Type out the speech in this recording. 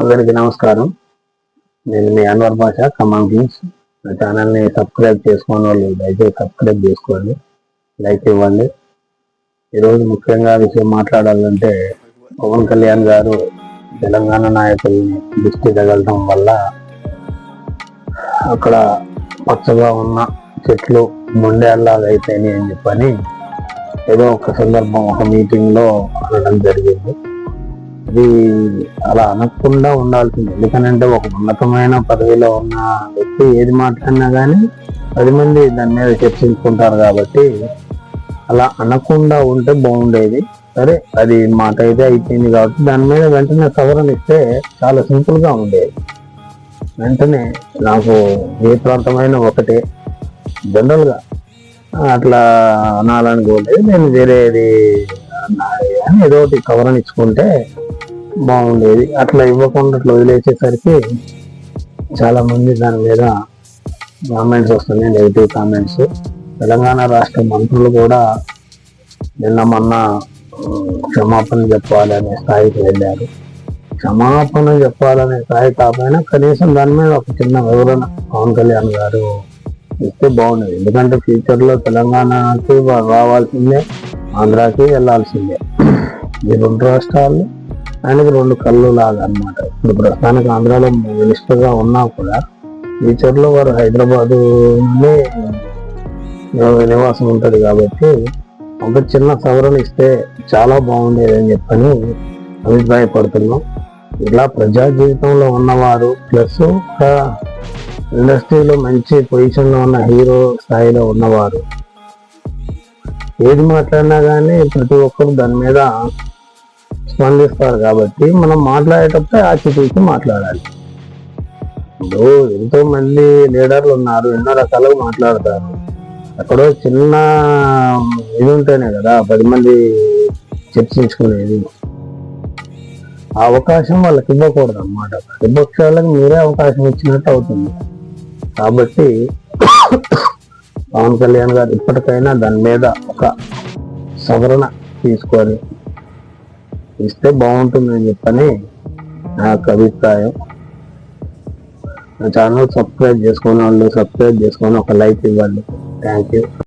అందరికీ నమస్కారం. నేను మీ అన్వర్ భాష ఖమ్మం కింగ్స్. నా ఛానల్ని సబ్స్క్రైబ్ చేసుకున్న వాళ్ళు దయచేసి సబ్స్క్రైబ్ చేసుకోండి, లైక్ ఇవ్వండి. ఈరోజు ముఖ్యంగా విషయం మాట్లాడాలంటే, పవన్ కళ్యాణ్ గారు తెలంగాణ నాయకుల్ని దృష్టి తగలటం వల్ల అక్కడ పచ్చగా ఉన్న చెట్లు మొండేల్లాగా అయిపోయినాయి అని చెప్పని ఏదో ఒక సందర్భం ఒక మీటింగ్లో అనడం జరిగింది. ఇది అలా అనకుండా ఉండాల్సింది. ఎందుకనంటే ఒక ఉన్నతమైన పదవిలో ఉన్న వ్యక్తి ఏది మాట్లాడినా కానీ 10 మంది దాని మీద చర్చించుకుంటారు. కాబట్టి అలా అనకుండా ఉంటే బాగుండేది. సరే, అది మాట అయితే అయిపోయింది కాబట్టి దాని మీద వెంటనే సవరణ ఇస్తే చాలా సింపుల్గా ఉండేది. వెంటనే నాకు ఏ ప్రాంతమైనా ఒకటే, జనరల్గా అట్లా అనాలనుకోలేదు. నేను వేరేది అని ఏదో ఒకటి సవరణ ఇచ్చుకుంటే బాగుండేది. అట్లా ఇవ్వకుండా అట్లా వదిలేసేసరికి చాలా మంది దాని మీద కామెంట్స్ వస్తున్నాయి, నెగిటివ్ కామెంట్స్. తెలంగాణ రాష్ట్ర మంత్రులు కూడా నిన్న మొన్న క్షమాపణ చెప్పాలనే స్థాయికి వెళ్ళారు. క్షమాపణ చెప్పాలనే స్థాయి కాకపోయినా కనీసం దాని మీద ఒక చిన్న వివరణ పవన్ కళ్యాణ్ గారు ఇస్తే బాగుండేది. ఎందుకంటే ఫ్యూచర్లో తెలంగాణకి రావాల్సిందే, ఆంధ్రాకి వెళ్ళాల్సిందే. ఈ 2 రాష్ట్రాలు ఆయనకి 2 కళ్ళు లాగా అనమాట. ఇప్పుడు ప్రస్తుతానికి ఆంధ్రాలో మినిస్టర్గా ఉన్నా కూడా ఫ్యూచర్లో వారు హైదరాబాదులోనే నివాసం ఉంటుంది. కాబట్టి ఒక చిన్న సవరణ ఇస్తే చాలా బాగుండేది అని చెప్పని అభిప్రాయపడుతున్నాం. ఇలా ప్రజా జీవితంలో ఉన్నవారు ప్లస్ ఇండస్ట్రీలో మంచి పొజిషన్లో ఉన్న హీరో స్థాయిలో ఉన్నవారు ఏది మాట్లాడినా కానీ ప్రతి ఒక్కరు దాని మీద స్పందిస్తారు. కాబట్టి మనం మాట్లాడేటప్పుడే ఆచితూచి మాట్లాడాలి. ఇప్పుడు ఎంతో మంది లీడర్లు ఉన్నారు, ఎన్నో రకాలుగా మాట్లాడతారు. ఎక్కడో చిన్న ఇది ఉంటేనే కదా 10 మంది చర్చించుకునేది. ఆ అవకాశం వాళ్ళకి ఇవ్వకూడదు అన్నమాట. ప్రతిపక్షాలకు మీరే అవకాశం ఇచ్చినట్టు అవుతుంది. కాబట్టి పవన్ కళ్యాణ్ గారు ఇప్పటికైనా దాని మీద ఒక సవరణ తీసుకొని ఇస్తే బాగుంటుందని చెప్పని నా యొక్క అభిప్రాయం. నా ఛానల్ సబ్స్క్రైబ్ చేసుకునే వాళ్ళు సబ్స్క్రైబ్ చేసుకొని ఒక లైక్ ఇవ్వండి. Thank you.